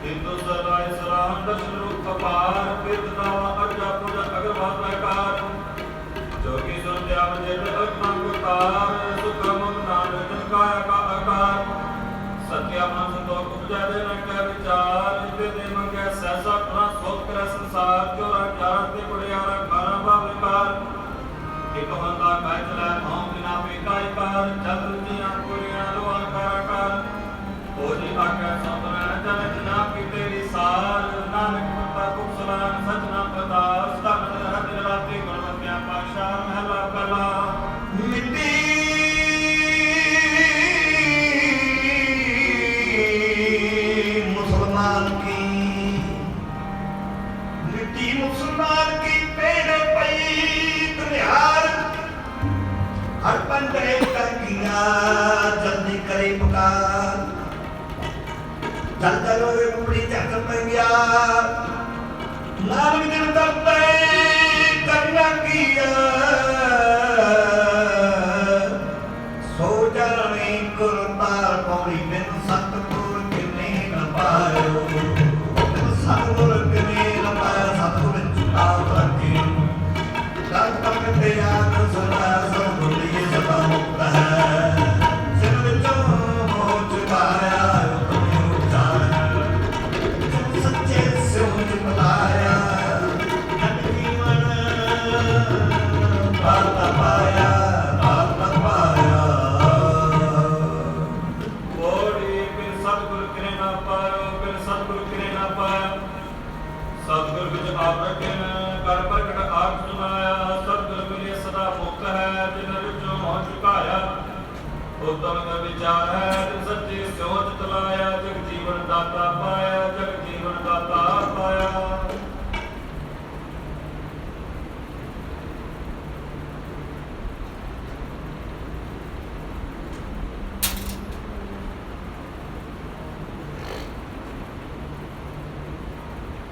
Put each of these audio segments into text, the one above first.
हिंदू सराय सराहन दर्शन रूप अपार कीर्तना अर्जा पूजा अग्रभाग प्रकार जोगी सुरत्याग जेब अग्ना कुतार सुखम नानक काया का आकार सत्या मन संतोष उपजा दे न के विचार इते दे मंगे सहसा पुरा सोच कर संसार चोरा चारा ते बड़ियारा खाना बाविकार एक बंदा काय चला भाव बिना बेकाई कार चल जिया पुरिया लोआ कराकार ओजी आके संतन जन जना की तेरी सार नानक पता कुसलान सजना पता स्तन हद राती गुणवत्या पाशा महला कला मिट्टी मुसलमान की मिट्टी मुसलमान की पेड़ पई दुनियार हर पंडे कर किया जल्दी करे पुकार जल जलो वे मुड़ी चक पे गया नानक दिन दबे करना किया सो जाने कुरतार पौड़ी बिन सतगुर किने न पायो बिन सतगुर किने न पायो सतगुर चुका करके तक तक ते आग सुना सतगुर ये सदा मुक्त है सिर विचों हो चुकाया सतगुर विच आप रखे कर प्रगट आप सुनाया सतगुर मिले सदा मुक्त है जिन विचों मोह चुकाया उत्तम का विचार है जिन सच्ची सोच चलाया जग जीवन दाता पाया जग जीवन दाता पाया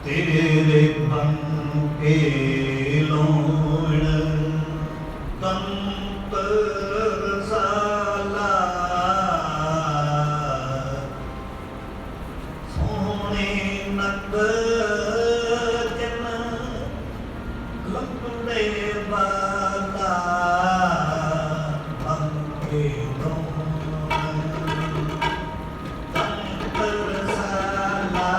तेरे बन के लोण तंत्र साला सोने नंद जन लंबे बाला बन के लोण तंत्र साला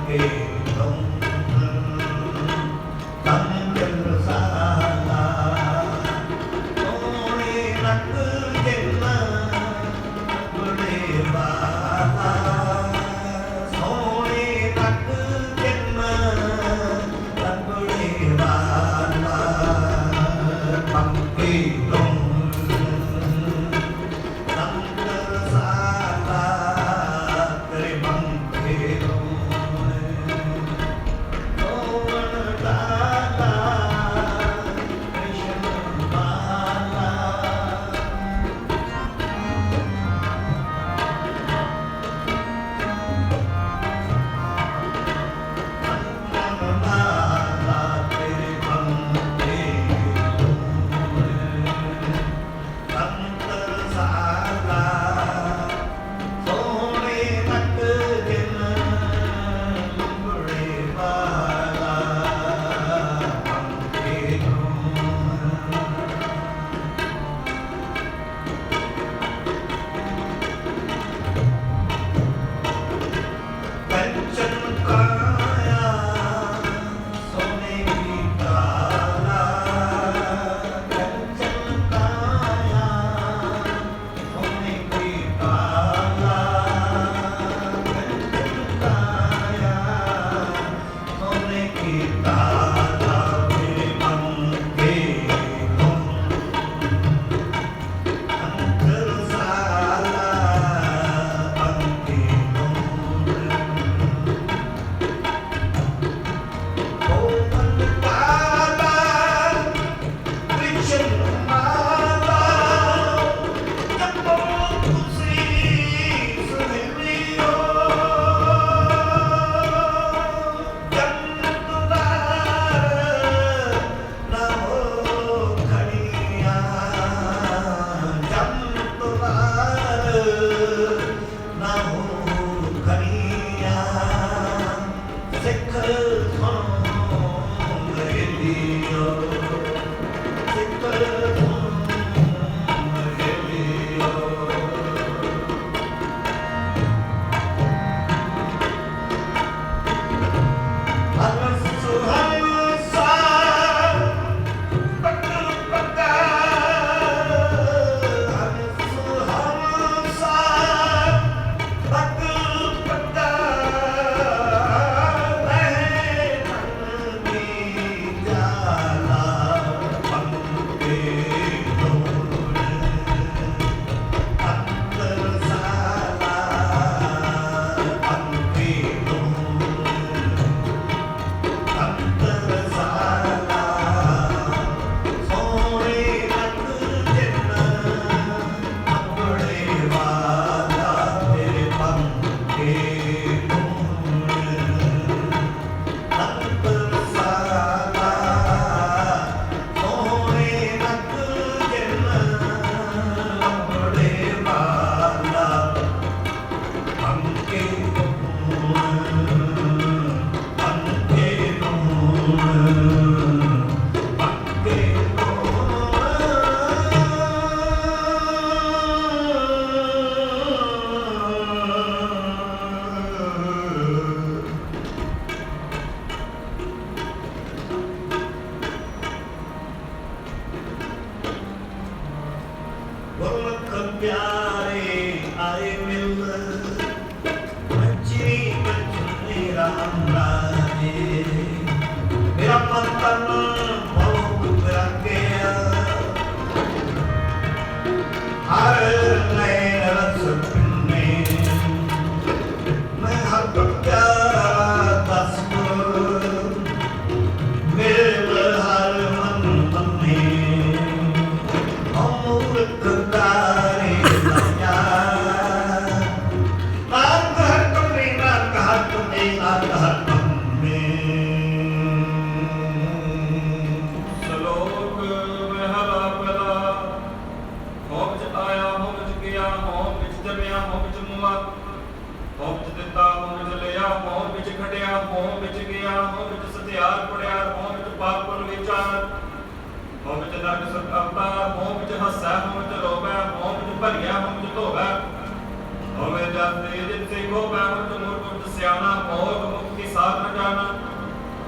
पंखे तुम तन रसाला सोने रंग जिन्ना बड़े बाला सोने रंग जिन्ना बड़े बाला पंखे तुम तन रसाला तेरे पंखे प्यारे आए मिल मची मेरा राजे मेरा पंतन बहुत रंगे हर नए रस पिन्ने मैं हर प्यारा दस मेरे हर मन बने अमृत तारे नया नाम हर तुम्हें नाम हर तुम्हें नाम हर तुम्हें ਸ਼ਲੋਕ ਮਹਿਲਾ ਪਹਿਲਾ ਹੋਮ ਚ ਆਇਆ ਹੋਮ ਚ ਗਿਆ ਹੋਮ ਵਿੱਚ ਜੰਮਿਆ ਹੋਮ ਵਿੱਚ ਮੁਆ ਹੋਮ ਚ ਦਿੱਤਾ ਹੋਮ ਚ ਲਿਆ ਹੋਮ ਵਿੱਚ ਖਟਿਆ ਹੋਮ ਵਿੱਚ ਗਿਆ ਹੋਮ ਵਿੱਚ ਸਤਿਆਰ ਪੜਿਆ ਹੋਮ ਵਿੱਚ ਪਾਪ ਪੁੰਨ ਵਿਚਾਰ ਹੋਮ ਵਿੱਚ ਨਰਕ ਸੁਖ ਅਵਤਾਰ ਹੋਮ ਵਿੱਚ ਹੱਸੈ ਹੋਮ ਵਿੱਚ ਰੋਵੈ ਹੋਮ ਵਿੱਚ ਭਰੀਆ ਹੋਮ ਵਿੱਚ ਧੋਵੈ ਹੋਮ ਵਿੱਚ ਜਪਦੇ ਜਿਤ ਸੇ ਹੋਵੈ ਹੋਮ ਵਿੱਚ ਮੂਰਖ ਵਿੱਚ ਸਿਆਣਾ ਮੋਗ ਮੁਕਤੀ साथ न जाना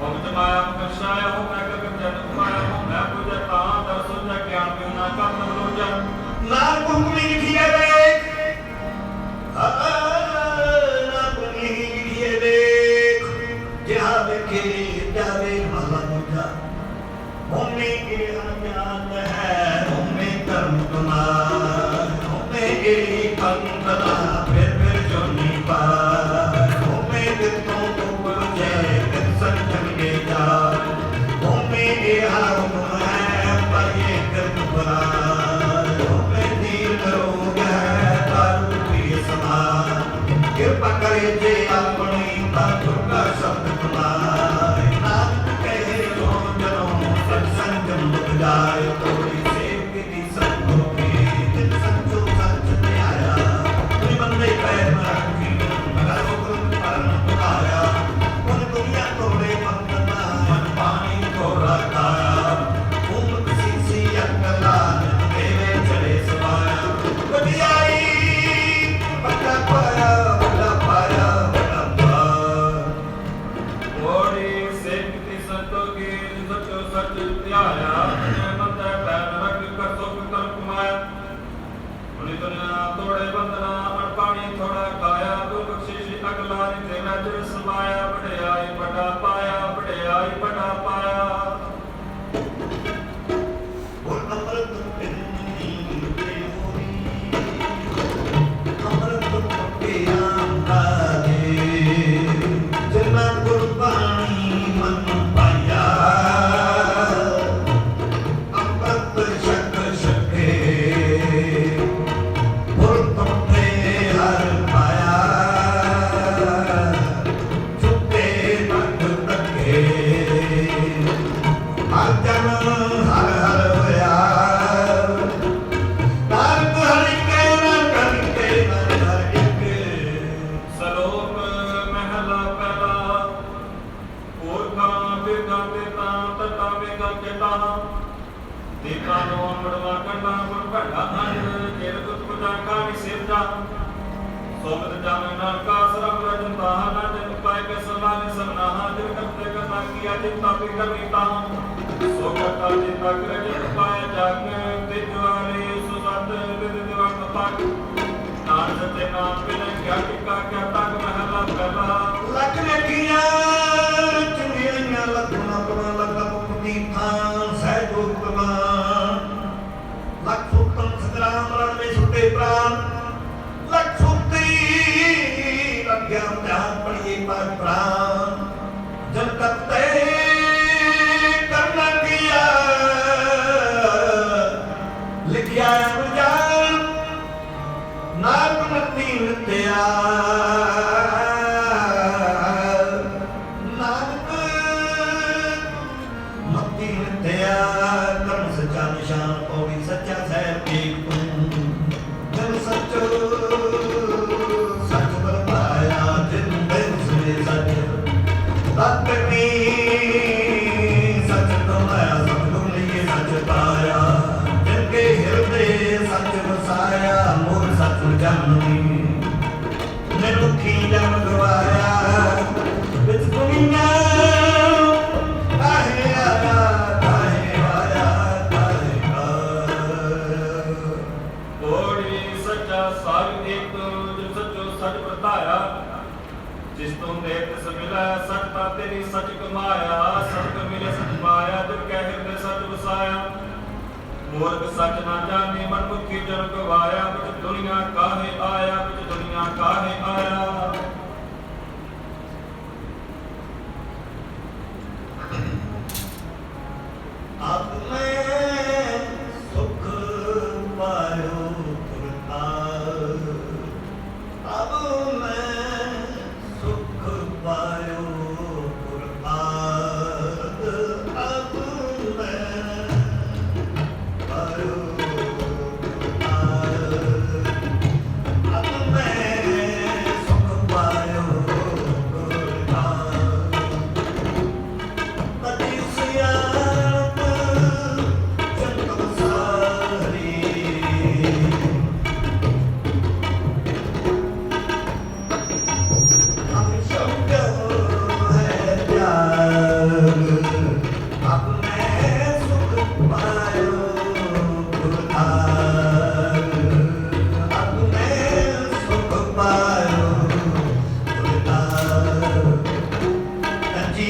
होम जमाया कशाया हो मैं कर जन कुमाया हो मैं पूजा ता दर्शन जा ज्ञान में ना कर न लोजा नाम कुंडली लिखिए देख नाम कुंडली लिखिए देख जहाँ देखे जावे भला बुझा होमे के अज्ञान है होमे कर्म कुमार होमे के कंकना फिर जोनी पार होमे दितों को बुझे संजम के जा होमे के हारुम है पर ये कर्म कुमार होमे दीर्घ रोग है तारू प्रिय समान कृपा करे जे अपनी तातु का शब्द कुमार नाम कहे जो जनों सत्संगम मुझ जाए तोड़ी सेव की संतों की जिन संतों सच में आया कोई बंदे पैर में रखी मगर वो गुरु परम पुकारा उन दुनिया तोड़े मंगना मन पानी को रखाया उम किसी सी अकला मेरे चले सवाया बुझाई बड़ा पाया बड़ा पाया बड़ा पाया ओड़ी सेवती संतों की सचो सच त्याया मंद पैर रख कर सो कर कुमाया उन्हीं दुनिया तोड़े बंदना और पानी थोड़ा खाया तो बख्शिश अगला ने तेरा दिल समाया बड़े आई बड़ा पाया बड़े आई बड़ा पाया और अमृत पिन्नी पे होई अमृत पके आंदा दे जिन्ना गुरबानी मन पाया अमृत शक शके और तुमने हर पाया छुपे तक तके हर जन हर हर होया नानक हरि के न करके न हर एक सलोक महला पहला पुरखा बिरगा देता तटा बेगा केता दीपा नो मड़वा कंडा गुर भड़ा अंड जेर कुत कुजा कानी सिरजा सोमत जामे नानका सरम रजंता ना जन पाए के सलाने सबना हाजिर करते करना किया जितना भी करनीता सो करता जितना करे जित पाए जाके दिजवारे सुसत दिद दिवान तक नान सते नाम बिन क्या टिका क्या तक महला पहला लख लखिया चुनिया लखना बना लखा मुक्ति थान सहजो प्रमाण लख सुतम संग्राम रण में छुटे प्राण लख सुक्ति अज्ञान जहां पड़िए पर प्राण जन करते करना किया लिखिया अनुजान नाग मती नित्या नानक मती नित्या कर्म सच्चा निशान पौड़ी सच्चा साहब एक तुम जन सचो सच पर पाया जिन बिन सुने सच तत्कर्मी सच कमाया सतगुण लिए सच पाया जिनके हृदय सच बसाया मोर सच जाननी निरुखी जन गवाया विच दुनिया काहे आया काहे आया काहे आया ओड़ी सच्चा सार एक जिन सचो सच बरताया जिस तुम देख तिस मिला सच ता तेरी सच कमाया सच मिले सच पाया दिल कह हृदय सच बसाया मूर्ख सच ना जाने मनमुखी जन गवाया कुछ दुनिया काहे आया कुछ दुनिया काहे आया अब मैं सुख पायो पुरतार अब मैं सुख पायो पुरतार अब मैं पायो पुरतार अब मैं सुख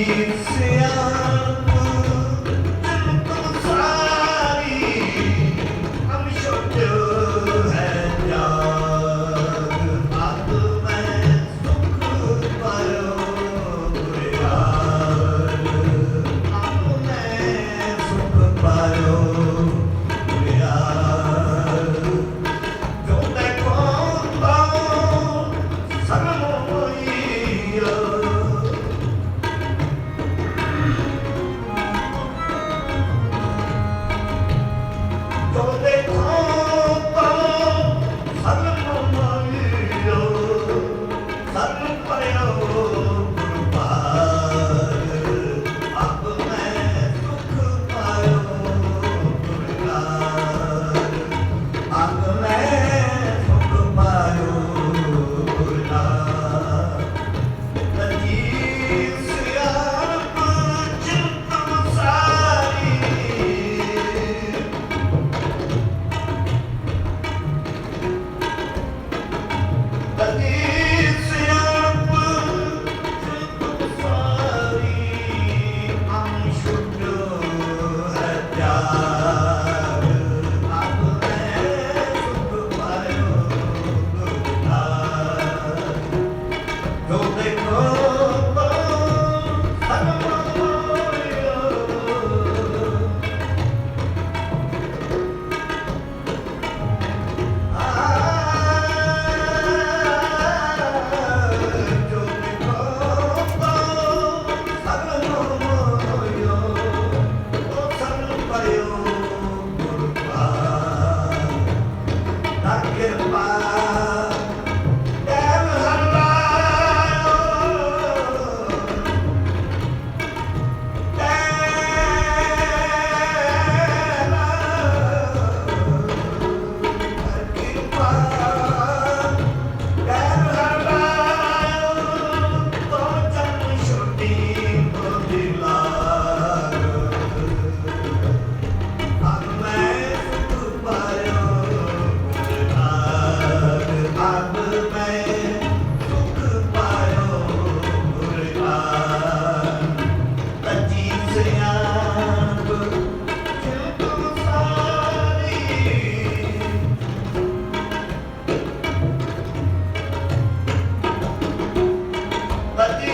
ਸਿਆਣਪ ਜੰਤੁ ਸਾਰੀ ਹਮ ਛੁਟ ਹੈ ਜਾਗ ਆਪ ਮੈਂ ਸੁਖ ਪਾਇਓ ਗੁਰਿਆਰ ਆਪ ਮੈਂ ਸੁਖ ਪਾਇਓ ਗੁਰਿਆਰ ਜੋ ਦੇਖੋ ਸਗਲ ਹੋਈਓ ਜੋ ਦੇਖੋ ਸਗਲ ਹੋਈਓ ਸਗਲ ਪਰਿਓ ਗੁਰੂ ਪਾਰ ਆਪ ਮੈਂ ਸੁਖ ਪਾਇਓ ਗੁਰਦਾਰ ਆਪ ਮੈਂ ਸੁਖ ਪਾਇਓ ਗੁਰਦਾਰ ਤਜੀ ਸਿਆਣਪ ਚਿੰਤਨ ਸਾਰੀ ਤਜੀ ਸਿਆਣਪ ਚਿੰਤਨ ਸਾਰੀ ਹਮ ਛੁਟ ਹੈ ਪਿਆਰ ਆਪ ਮੈਂ ਸੁਖ ਪਾਇਓ ਗੁਰਦਾਰ ਜੋ ਦੇਖੋ ਸਗਲ ਹੋਇਓ ਜੋ ਦੇਖੋ ਸਗਲ ਹੋਇਓ ਉਹ ਸਗਲ ਪਰਿਓ ਗੁਰੂ ਪਾਰ ਨਾ ਕਿਰਪਾ ਦੇਵ ਹਰਿ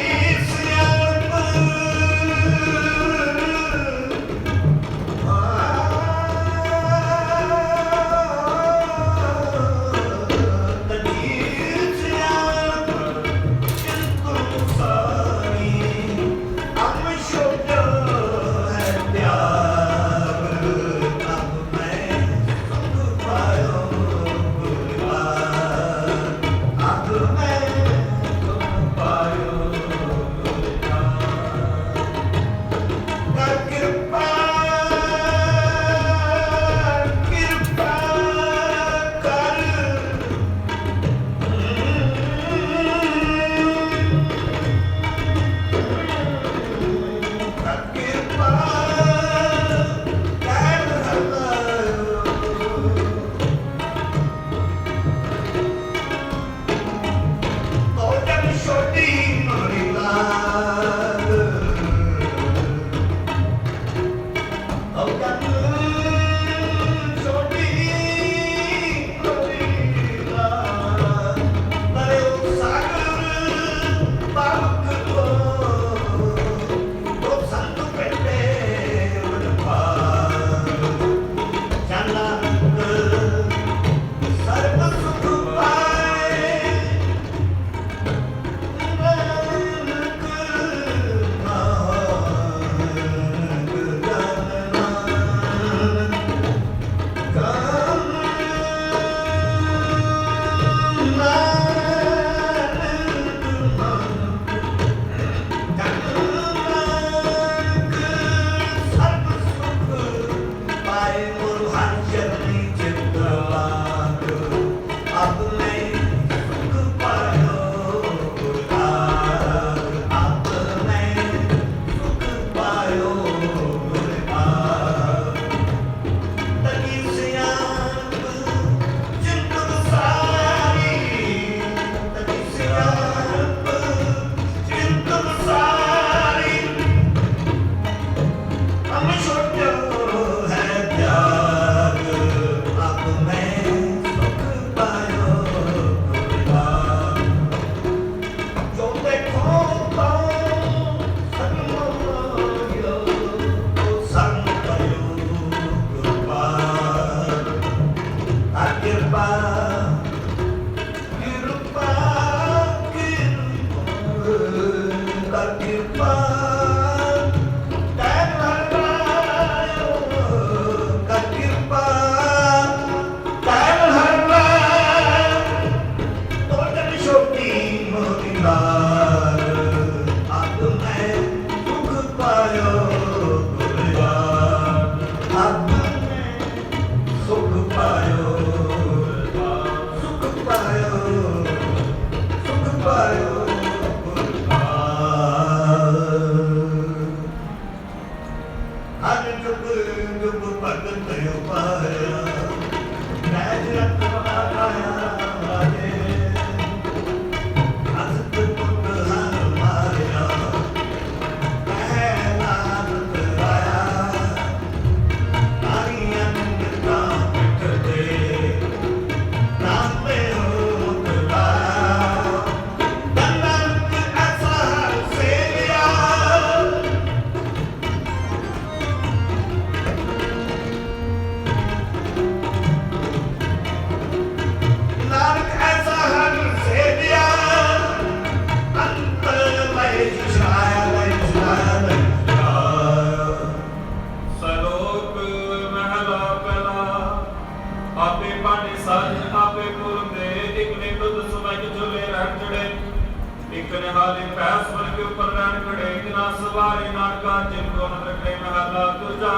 ਵਾਲੀ ਨਾਨਕਾ ਜਿनको ਨਦਰ ਕਰੇ ਮਹਲਾ ਤੁਜਾ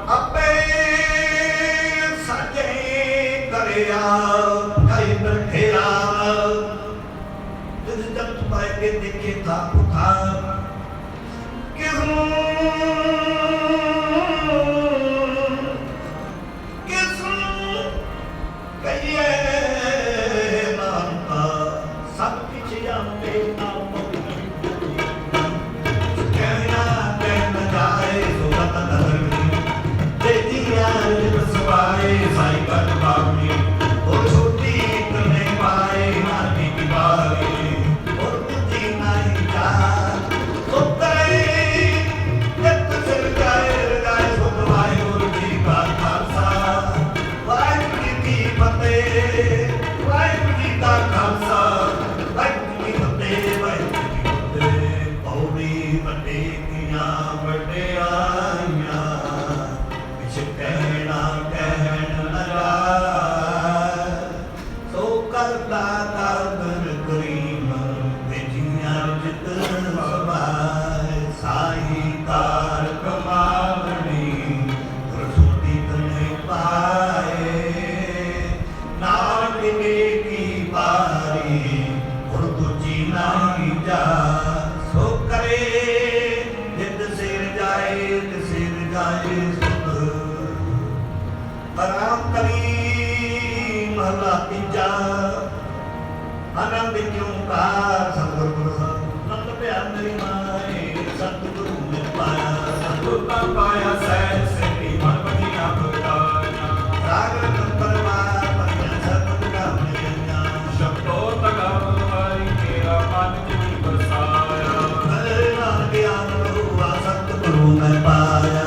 ਆਪੇ ਸਾਜੇ ਕਰਿਆ ਕਈ ਬਰਖਿਆ ਜਿਸ ਜਗਤ ਪਾਏ ਕੇ ਦੇਖੇ ਥਾ ਪੁਕਾਰ ਕਿਸਨੂੰ ਕਹੀਏ ਨਾਨਕਾ ਸਭ ਕੁਛ ਆਪੇ ਨਾਮ ਕਹਿਣਾ ਕਹਿ ਜਾਏ ਸੋ ਬਤ ਧਰਮੀ ਤੇ ਦੀਆ ਸਵਾਏ ਸਾਈ ਕਰ ਬਾਣੀ ਉਹ ਛੋਟੀ ਕਰਨੇ ਪਾਏ ਮਾਰਨੀ ਕੀ ਬਾਰੇ ਉਹ ਤੁਝੀ ਨਹੀਂ ਜਾ ਸੋ ਤਰੇ ਜਤ ਸਿਰ ਜਾਏ ਗਾਏ ਸੋ ਦਵਾਈ ਗੁਰੂ ਜੀ ਕਾ ਖਾਲਸਾ ਵਾਹਿਗੁਰੂ ਜੀ ਕੀ ਫਤਿਹ ਵਾਹਿਗੁਰੂ ਜੀ ਦਾ ਖਾਲਸਾ ਵਾਹਿਗੁਰੂ ਜੀ ਕੀ ਫਤਿਹ ਵਾਹਿਗੁਰੂ ਜੀ ਕੀ ਫਤਿਹ ਪੌੜੀ ਵੱਡੇ ਕੀਆਂ ਵਡਿਆਈਆਂ ਵਿਚ ਕਹਿਣਾ ਕਹਿਣ ਨਾ ਜਾਏ ਸੋ ਕਰਤਾ ਕਰਦਰ ਕਰੀਮ ਵਿਜੀਆਂ ਜਿਤ ਸਮਾਏ ਸਾਈ ਕਾਰ ਕਮਾਵਣੀ ਰਸੂਤੀ ਤਨੇ ਪਾਏ ਨਾਨਕ ਨੇ ਕੀ ਪਾਰੀ ਹੁਣ ਦੂਜੀ ਨਹੀਂ ਜਾ ਸੋ ਕਰੇ ਜਿਤ ਸਿਰ ਜਾਏ ਤੇ ਸਿਰ ਜਾਏ ਸੁਧ ਆਰਾਮ ਕਰੀ ਮਹਲਾ ਤੀਜਾ ਆਨੰਦ ਕਿਉਂ ਕਾਰ ਸਤਿਗੁਰ ਗੁਰੂ ਸਾਹਿਬ ਨੰਦ ਪਿਆ ਮੇਰੀ ਮਾਏ ਸਤਿਗੁਰੂ ਨੇ ਪਾਇਆ ਸਤੁਤਾ ਪਾਇਆ ਸਹਿ ਸਿੱਧੀ ਮਨ ਬਧੀਆਂ ਭਗਤਾਨਾ ਸਾਗਰ ਕੰਪਰਵਾਰ ਪਈਆਂ ਸਤਿ ਕਾਮਣੀਆਂ ਸ਼ਬਦੋ ਤਗਾਵ ਵਾਰੀ ਤੇਰਾ ਮਨ ਜਿਨੀ ਵਸਾਇਆ ਮੇਰੇ ਨਾਲ ਗਿਆਨ ਬਹੂਆ ਸਤਿਗੁਰੂ ਮੈਂ ਪਾਇਆ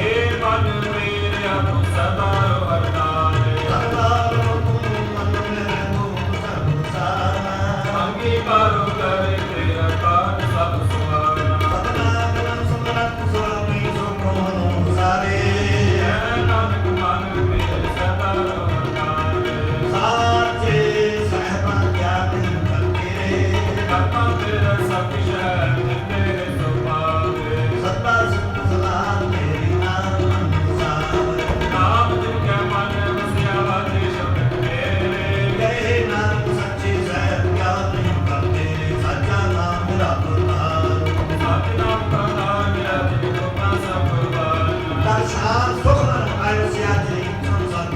ਏ ਮਨ ਮੇਰਿਆ ਤੂੰ ਸਦਾ ਹਰਨਾਰੇ ਸਰਦਾਰ ਤੂੰ ਮਨ ਮੇਰੇ ਮੂਲ ਸਭ ਸਾਨਾ ਅੰਗੀਕਾਰੋ ਕਰੇ ਤੇਰਾ ਕਾਜ ਸਭ ਸੁਹਾਣਾ ਸਤਨਾ ਗਨ ਸਮਰੱਥ ਸੁਆਮੀ ਸੁਖੋਂ ਸਾਰੇ ਐ ਨਾਨਕ ਮਨ ਮੇਰੇ ਸਦਾ ਹਰਨਾਰੇ ਸਾਚੇ ਸਹਿਬਾ ਗਿਆਨ ਕਰਤੇ ਕਰਤਾ ਤੇਰਾ ਸਭ ਕੁਛ ਹੈ ਤੇਰੇ ਸੁਭਾਵੇ ਸਦਾ ਸਿੱਧ ਸਲਾਮ ਮੇਰੀ ਨਾਮ ਸਾਵਰ ਨਾਮ ਜਿਨ ਕੈ ਮਨ ਵਸਿਆ ਵਾਜੇ ਸ਼ਬਦ ਮੇਰੇ ਕਹੇ ਨਾਨਕ ਸੱਚੇ ਸਹਿਬ ਗਿਆਨ ਨਹੀਂ ਕਰਤੇ ਸਾਚਾ ਨਾਮ ਮੇਰਾ ਪ੍ਰਧਾਨ ਸਤਿ ਨਾਮ ਦਾ ਨਾਮ ਮੇਰਾ ਜਿਨ ਕੋ ਸਭ ਬਾਣਾ ਦਰਸ਼ਨ ਸੁਖ ਮਨ ਆਇ ਸਿਆ ਜੀ ਸੰਸਦ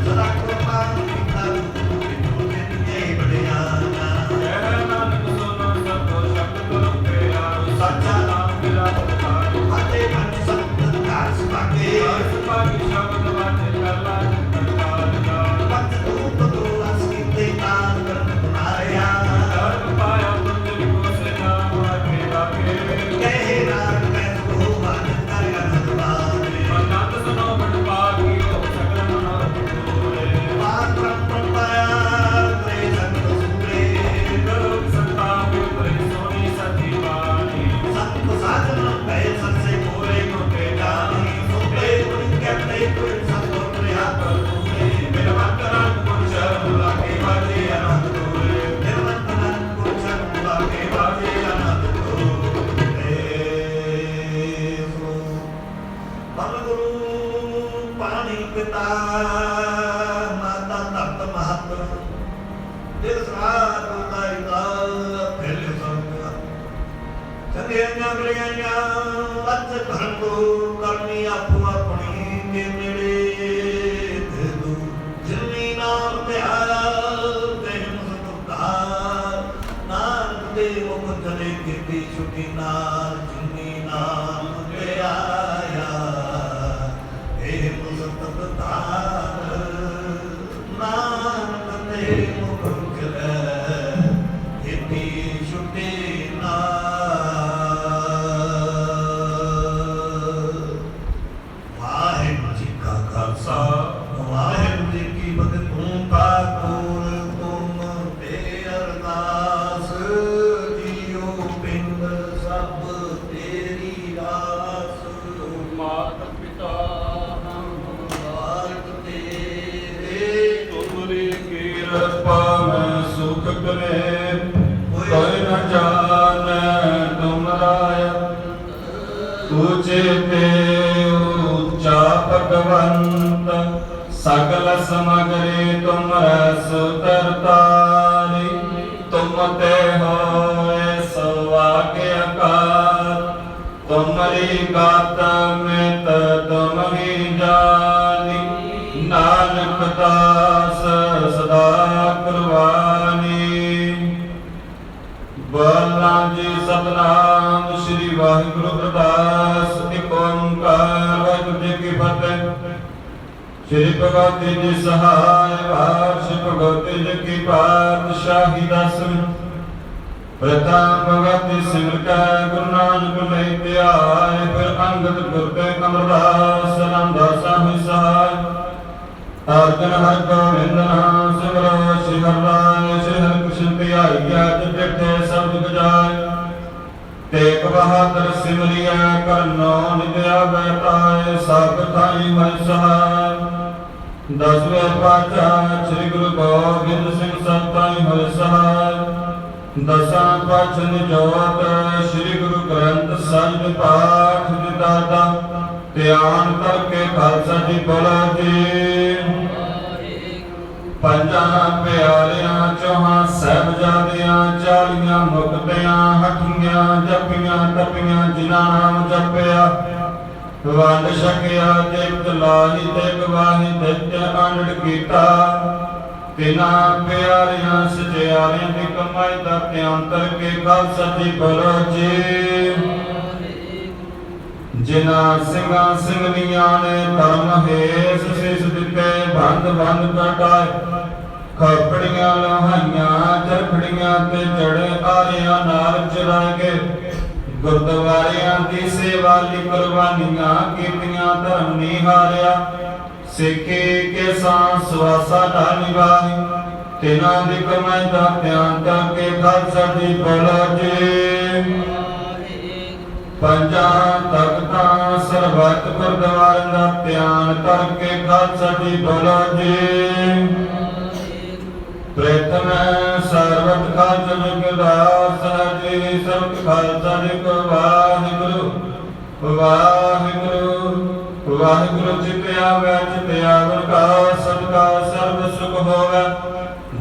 ਸਦਾ ਕੁਰਬਾਨ ਕੀਤਾ ਤੂੰ ਤੇ ਬੜਿਆ ਕਹਿ ਨਾਨਕ ਸੁਨੋ ਸਭੋ ਸ਼ਬਦ ਗੁਰੂ ਤੇਰਾ ਸੱਚਾ ਨਾਮ ਮੇਰਾ ਪ੍ਰਧਾਨ ਫਤਿਹ ਪੰਜ ਸੰਤ ਘਰ ਸੁਭਾਗੇ ਅਰਥ ਪਾਗੀ ਸ਼ਬਦ ਵਾਜੇ ਕਰਲਾ ਕਰਤਾਰ ਦਾ ਪੰਜ ਰੂਪ ਦੋ ਅਸ ਕੀਤੇ ਤਾਨ ਕਰਨ ਤੁਮਾਰਿਆ ਧਰਮ ਪਾਇਆ ਤੁਝ ਕੋ ਸੇ ਨਾਮ ਆਗੇ ਲਾਗੇ ਕਹੇ ਨਾਨਕ ਮੈਂ ਤੂੰ ਮਨ ਕਰ ਅਨੰਦ ਪਾਵੇ ਅਨੰਦ ਸੁਨੋ ਬੜ ਪਾਗੀ ਹੋ ਸਗਲ ਮਨੋਰਥ ਪੂਰੇ ਪਾਤ ਬ੍ਰਹਮ ਪਾਇਆ ਤੇ ਸੰਤ ਸੂਰੇ ਲੋਕ ਸੰਤਾਪ ਉਪਰੇ ਸੋਹਣੀ ਸਤੀ ਬਾਣੀ ਸੰਤ ਸਾਧਨ ਪੈ ਸੱਸੇ ਮੋਰੇ ਕੋਟੇ ਜਾਣੀ ਸੁਤੇ ਗੁਣ ਕਹਤੇ ਕੋਈ ਸੰਤੋ ਪ੍ਰਿਆ ਪਰੂਰੇ ਮੇਰਾ ਮੰਤਰਾਂ ਗੁਣ ਸ਼ਰਮ ਲਾਗੇ ਵਾਜੇ ਅਨੰਦ ਪੂਰੇ ਨਿਰਵੰਤਨ ਗੁਣ ਸ਼ਰਨ ਲਾਗੇ ਬਾਜੇ ਅਨੰਦ ਪੂਰੇ ਪਨ ਗੁਰੂ ਪਾਣੀ ਪਿਤਾ ਮਾਤਾ ਧਰਤ ਮਹਤ ਜਿਸ ਰਾਤ ਉਤਾਈ ਦਾ ਫਿਰ ਸੰਗ ਸੰਗਿਆਂ ਬੜੀਆਂ ਵੱਜ ਭਰੰਗੋ ਕਰਨੀ ਆਪੋ ਆਪਣੀ ਦੇ ਨੇੜੇ ਦੇ ਦੂ ਜਿਨੀ ਨਾਮ ਧਿਆਇਆ ਤੇ ਮੁਸਤਕਾਰ ਨਾਨਕ ਦੇ ਮੁਖ ਚਲੇ ਕੀਤੀ ਛੁਟੀ ਨਾਲ ਜਿਨੀ ਨਾਮ ਧਿਆਇਆ ਇਹ ਮੁਸਤਕਾਰ ਨਾਨਕ ਦੇ ਮੁਖ ਚਲੇ ਕੀਤੀ ਛੁਟੀ ਨਾਲ ਵਾਹਿਗੁਰੂ ਜੀ ਕਾ ਖਾਲਸਾ ਵਾਹਿਗੁਰੂ ਜੀ ਕੀ ਫਤਿਹ ਤੂੰ ਕਾ ਕੋਲ ਤੁਮ ਤੇ ਅਰਦਾਸ ਜੀਉ ਪਿੰਡ ਸਭ ऊचे ते ऊंचा भगवंत सगल समगरे तुम रस तरतारी तुम ते होए सो आज्ञाकार तुमरी गात में तुम ही जानी नानक दास सदा कुर्बानी। बोलना जी सतनाम श्री वाहिगुरु अरदास एक ओंकार वाहिगुरु जी की फतेह। श्री भगवती जी सहाय वार्ष भगवती जी की पातशाही दसवीं प्रथम भगवती सिमर का गुरु नानक नहीं त्याय फिर अंगद गुरते अमरदास रामदास सहाय अर्जन हर गोविंद नाम सिमरो श्री हरराय श्री हर कृष्ण त्याया जिठे सब जुग जाय तेग बहादुर सिमरिया करनो नित्या बैताय सब थाई मैं सहाय। दसवें पातशाह श्री गुरु गोबिंद सिंह सब थाई मैं सहाय। दसां पातशाह जोत श्री गुरु ग्रंथ साहिब पाठ जी दाता ध्यान करके खालसा जी बोला जी। पंजा प्यारियां चौहां साहिबजादियां चालियां मुक्तियां हठियां जपियां तपियां जिन्हां नाम जपिया वंड छकिया देवत लाही ते गवाही दित्य अनड़ कीता तिन्हां प्यारियां सचियारियां दी कमाई दा त्यांतर के खालसा जी बोलो जी। जिन्हां ਸਿੰਘਾਂ ਸਿੰਘਣੀਆਂ ने धर्म हेस शीस दिते बंद बंद कटाए खपड़ियां लोहाइयां चरखड़ियां ते चढ़े आरियां नाल चराए गए गुरुद्वारियां दी सेवा ली कुर्बानियां कीतियां धर्म नहीं हारिया सिक्खे के सांस स्वासा दा निभाई तिन्हां दी कमाई दा ध्यान करके खालसा जी बोलो जी। पंजा तख्तां सरबत गुरुद्वारे दा ध्यान करके खालसा जी बोलो जी। प्रथम सर्वत खालसा जी को दास जी सर्वत खालसा जी को वाहिगुरु वाहिगुरु वाहिगुरु चित्या का सदका सर्व सुख होवे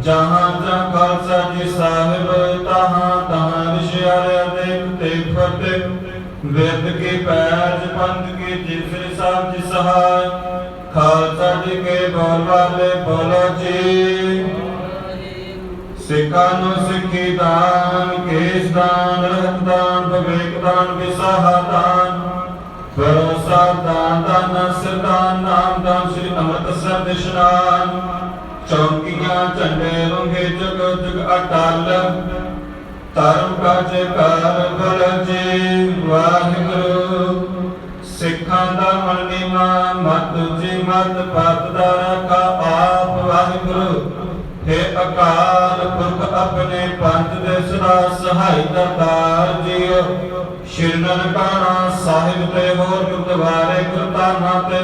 जहाँ जहाँ खालसा जी साहिब तहाँ तहाँ ऋषियारे देख देख फतेह वेद की पैज पंथ की तीसरी साहब जी सहाय खालसा जी के बोल वाले बोलो जी। सिखा नु सिखी दान केस दान रहत दान विवेक दान विसाहा दान भरोसा दान दान सिरदान नाम दान श्री अमृतसर दिशनान चौकियां झंडे रुंगे जुग जुग अटल धर्म काज कर बल जी। वाहिगुरु सिखां दा मन नीवा मत जी मत पत दा रखा आप वाहिगुरु हे अकाल पुरख अपने पंथ दे सदा सहाय दातार जीओ शिरनन काना साहिब ते होर गुरुद्वारे गुरधामां ते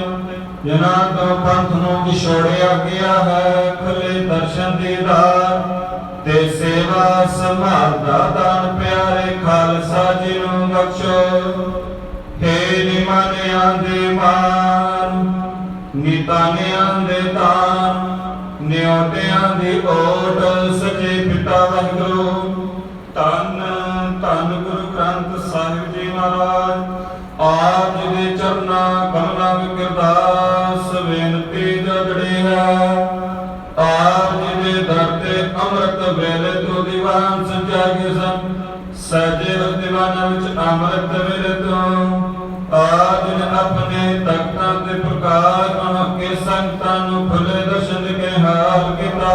जिन्हां तो पंथ नूं विछोड़िया गया है खुले दर्शन दीदार ते सेवा संभाल दा दान प्यारे खालसा जी नूं बख्शो। हे निमानियां दे मान नीतानियां दे दान न्योटियां दी ओट सच्चे पिता वाहिगुरु धन धन गुरु ग्रंथ साहिब जी महाराज आप जी दे चरना कमलां विच अरदास बेनती जगड़ी है आप जी दे दर ते अमृत वेले तो दीवान सजागे सन सजे दीवाना विच अमृत वेले तो आज ने अपने तख्तां ते प्रकाश बन के संतां नूं खुले दर्शन के हाल कीता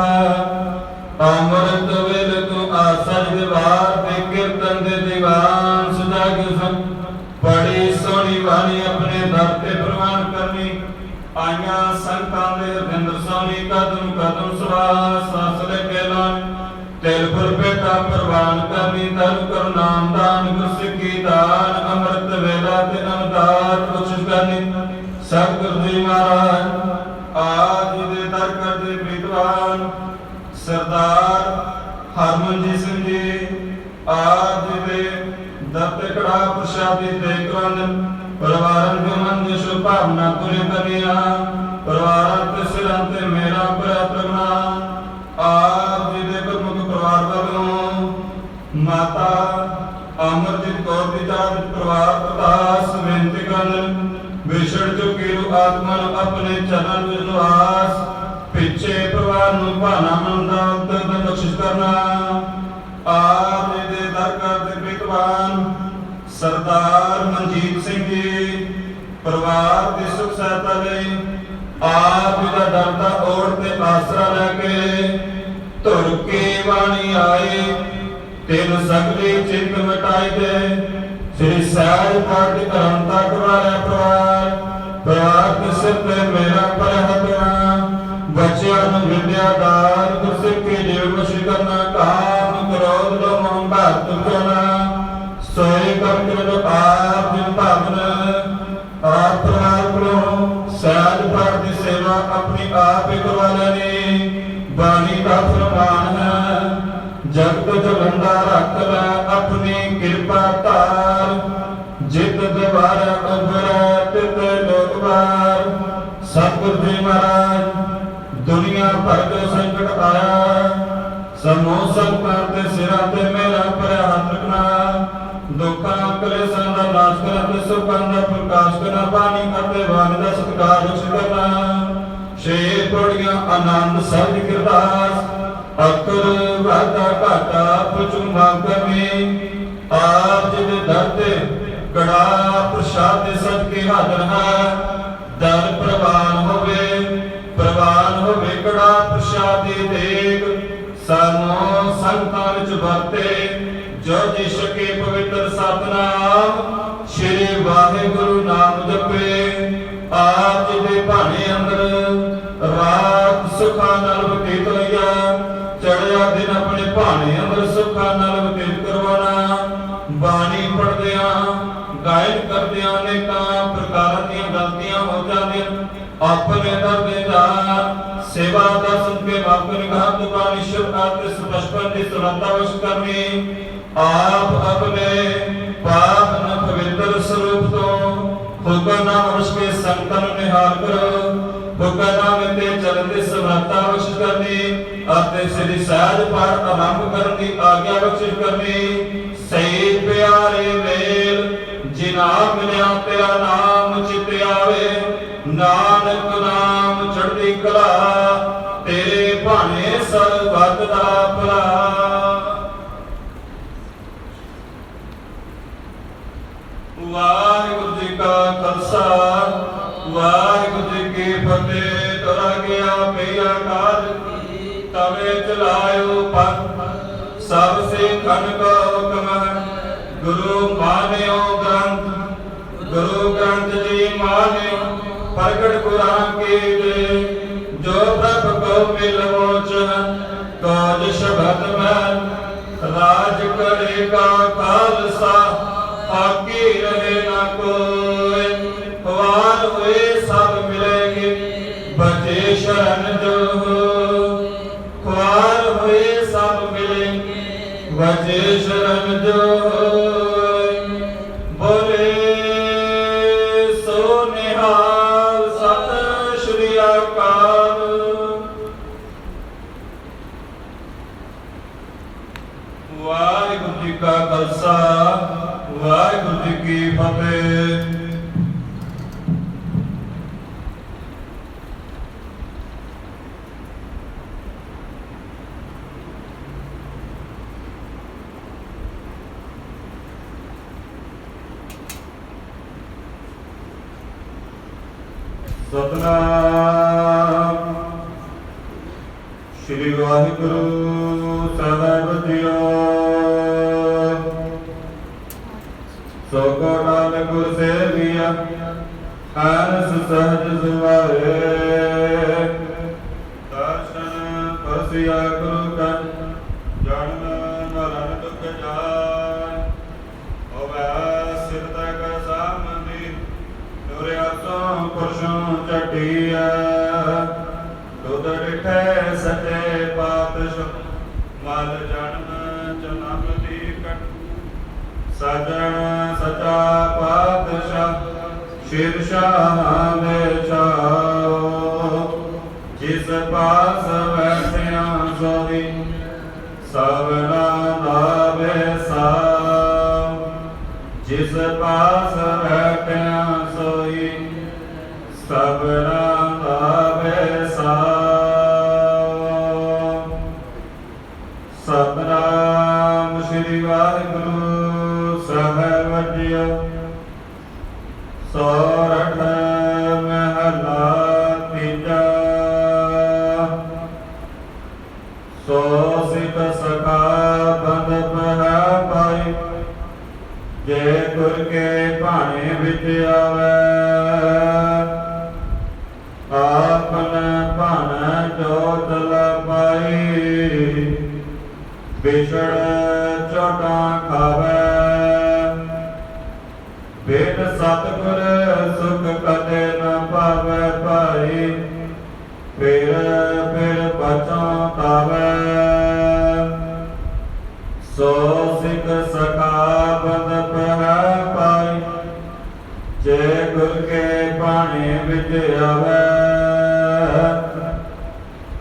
अमृत वेले तो आसन दीवार ते कीर्तन दे दीवान सजागे सन बड़ी सोहनी वाणी अपने दर ते प्रवान करनी आइयां संतां दे हृदय सोहनी कदम कदम सवास सासले केलान तेल फुल बेटा प्रवान करनी धर्म कर नाम दान गुरसिखी दान अमृत वेला ते अवतार बख्शिश करनी सतगुरु जी महाराज आज दे दर कर दे विद्वान सरदार हरमनजीत सिंह जी आज दे दर ते कड़ा प्रसादी ते क्रंद परिवारन के मन की शुभ भावना पूरी करिया परिवारन के सिरंते मेरा प्रयत्न आप जी दे प्रमुख परिवार वालों माता अमरजीत कौर दी जात परिवार प्रकाश बेनती करन विछड़ चुकी रूह आत्मा अपने चरण विश्वास पिछे परिवार नु भाना मंदा उद्दत बख्शिश करना आप दे दर करते विद्वान सरदार मनजीत सिंह जी परिवार की सुख सहायता लई आप जी दा डरदा ओढ़ ते आसरा लैके तुर के वाणी आए तेन सगली चिंत मिटाई दे श्री सहज पाठ करम तक वाला परिवार के सिर ते मेरा पर हथना बच्चों नु विद्या दान गुरसिख के जीवन में करना काम क्रोध लो मोह भारत करना सोए कर्म जो आप जिन भावन आप परिवार को सहज पाठ की सेवा अपनी आप ही करवा लेनी बाणी का फरमान है जगत जलंदा रख लै अपनी कृपा तार जित द्वारा उभरा तित लोकवार सतगुरु जी महाराज दुनिया भर के संकट आया समूह संकट के सिरा ते मेरा पर हाथ रखना दुखा कलेशां दा नाश करते सुखां दा प्रकाश करना बानी करते वाणी दा सत्कार रक्ष करना शेर पड़िया आनंद सहज किरदास अकर वादा घाटा पुचुमा कमी आप जिद दरते कड़ा प्रसाद सज के हाजर है दर प्रवान होवे कड़ा प्रसादी देग सामो संतां विच वरते जो जी सके पवित्र सतनाम श्री वाहिगुरु नाम जपे आप जी दे भाने अंदर रात सुखा नाल बतीत होइया चढ़िया दिन अपने भाने अंदर सुखा नाल बतीत करवाना बाणी पढ़दिया गायन करदिया अनेकां प्रकारां दीयां गलतियां हो जांदियां अपने दर्दे दा सेवा दर्शन के वाकन निगाह दुकान ईश्वर आते बचपन की सुनता वश करनी आप अपने पाक न पवित्र स्वरूप तो हुक्म नाम वश के संतन निहाल करो हुक्म नाम ते चलते समर्था वश करनी आते श्री सहज पाठ आरंभ करनी आज्ञा बख्शिश करनी सही प्यारे मेल जिना मिलिया तेरा नाम चित आवे नानक नाम चढ़दी कला तेरे भाने सर्वत दा भला वाहिगुरु जी का खालसा वाहिगुरु जी की फतेह तोरा गया मेरा काज तवे चलायो पंथ सब से खन को हुक्म गुरु मानियो ग्रंथ जी मानियो प्रगट कुरान के दे जो प्रभ को मिलवोच काज शब्द में राज करेगा खालसा आगे रहे ना कोई ख्वार हुए सब मिलेंगे बचे शरण जो ख्वार हुए सब मिलेंगे बचे शरण जो बोले सो निहाल सत श्री अकाल वाहिगुरु जी का खालसा वाहिगुरु जी की फतेह। सतनाम श्री वाहिगुरु साहिब जीओ सो को नानक गुर सेविया हंस सहज सुभाए दर्शन परसिया गुरु का जन्म मरण दुख जाय होवे सिर तक सामंदी नूरे सो पुरुषों चटिया दुध डिठे सचे पातशाह मल जन्म जन्म दी कट सजन सचा ਸ਼ਿਰਸ਼ਾਹ ਦੇ ਛਾਓ ਜਿਸ ਪਾਸ ਬੈਠਿਆ ਸੋਈ ਸਭਨਾ ਦਾ ਬੈਸਾਓ ਜਿਸ ਪਾਸ ਬੈਠਿਆ ਸੋਈ ਸਭਨਾ ਦਾ ਬੈਸਾਓ ਸਤਿਨਾਮ ਸ੍ਰੀ ਵਾਹਿਗੁਰੂ ਸਾਹਿਬ ਜੀਓ ਸੋਰਠ ਮਹਲਾ ਤੀਜਾ ਸੋ ਸਿਤ ਸਖਾ ਬੰਦ ਹੈ ਪਾਈ ਜੇ ਗੁਰ ਕੇ ਭਾਣੇ ਵਿੱਚ ਆਵੇ ਆਪਨ ਭਨ ਜੋਤ ਲਪਾਈ ਵਿਛੜ ਝੋਟਾਂ ਖਾਵੇ ਬਿਨ ਸਤਿਗੁਰ ਸੁਖ ਕਦੇ ਨ ਪਾਵੇ ਭਾਈ ਫਿਰ ਪਛਤਾਵੇ ਸੋ ਸਿੱਖ ਸਖਾ ਬੰਦ ਹੈ ਪਾਈ ਜੇ ਗੁਰ ਕੇ ਪਾਣੀ ਵਿੱਚ ਆਵੇ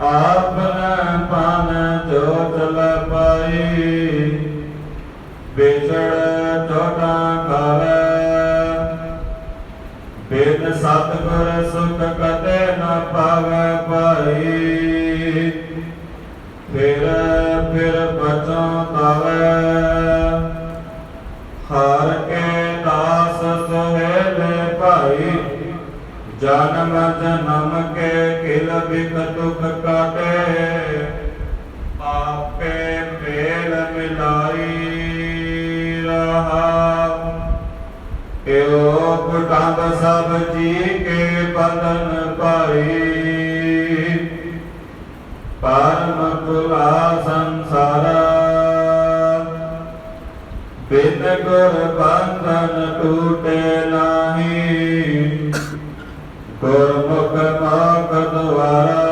ਆਪਨ ਪਾਨ ਜੋਤ ਲਪਾਈ ਵਿਛੜ ਝੋਟਾਂ ਖਾਵੇ ਬਿਨ ਸਤਿਗੁਰ ਸੁਖ ਕਦੇ ਨ ਪਾਵੇ ਭਾਈ ਫਿਰ ਪਛਤਾਵੇ ਹਰ ਕੇ ਦਾਸ ਸੁਹੇਲੇ ਭਾਈ ਜਨਮ ਜਨਮ ਕੇ ਕਿਲ ਬਿਖ ਦੁਖ ਕਾਟੇ ਆਪੇ ਮੇਲ ਮਿਲਾਈ ਰਹਾ ਏਓ ਕੁਟੰਬ ਸਭ ਜੀ ਕੇ ਬੰਧਨ ਭਾਈ ਪਰਮ ਭੁਲਾ ਸੰਸਾਰਾ ਬਿਨ ਗੁਰ ਬੰਧਨ ਟੂਟੇ ਨਾਹੀ ਗੁਰਮੁਖ ਮਾਖ ਦੁਆਰਾ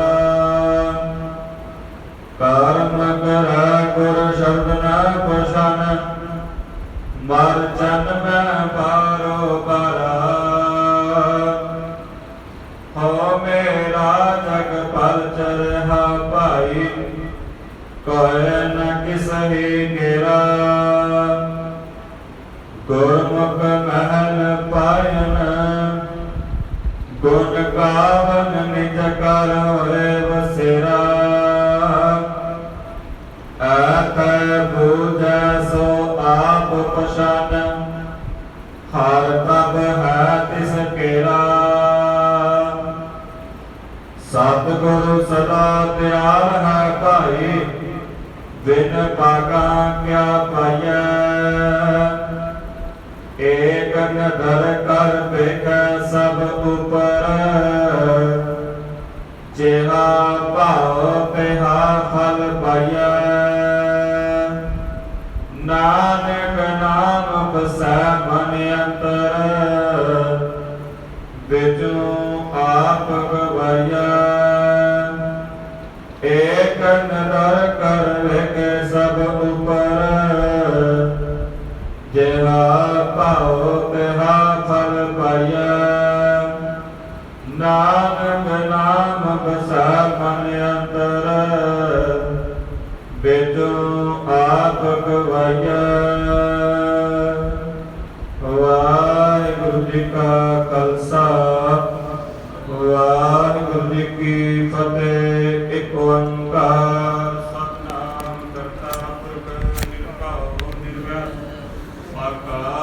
ਕਰਮ ਕਰੈ ਗੁਰ ਸ਼ਬਦ ਨ ਪਛਾਨ ਮਰ ਜਨਮ ਬਾਰੋ ਬਾਰਾ ਹੋ ਮੇਰਾ ਜਗ ਪਲ ਚਰਹਾ ਭਾਈ ਕੋਇ ਨ ਕਿਸਹੀ ਗੇਰਾ ਗੁਰਮੁਖ ਮਹਿਲ ਪਾਇਨ ਗੁਣ ਗਾਵਨ ਨਿਜ ਕਰ ਹੋਏ ਵਸੇਰਾ ਆਤੈ ਬੂਝੈ ਸੋ ਆਪ ਪਛਾਨ ਹਰ ਤਬ ਹੈ ਤਿਸ ਕੇਰਾ ਸਤਿਗੁਰੂ ਸਦਾ ਤਿਆਰ ਹੈ ਭਾਈ ਬਿਨ ਭਾਗਾ ਕਿਆ ਪਾਈਐ ਏਕ ਨਦਰ ਕਰ ਵੇਖੈ ਸਭ ਉਪਰ ਜਿਹਾ ਭਾਉ ਤਿਹਾ ਫਲ ਪਾਈਐ ਨਾਨਕ ਨਾਮ ਵਸੈ ਮਨ ਅੰਤਰ ਵਿਚੋਂ ਆਪ ਗਵਾਈਐ ਏਕ ਨਦਰ ਕਰ ਵੇਖੈ ਸਭ ਉਪਰ ਜਿਹਾ ਭਾਉ ਤਿਹਾ ਫਲ ਪਾਈਐ ਨਾਨਕ ਨਾਮ ਵਸੈ ਮਨ ਅੰਤਰ ਵਿਚੋਂ ਆਪ ਗਵਾਈਐ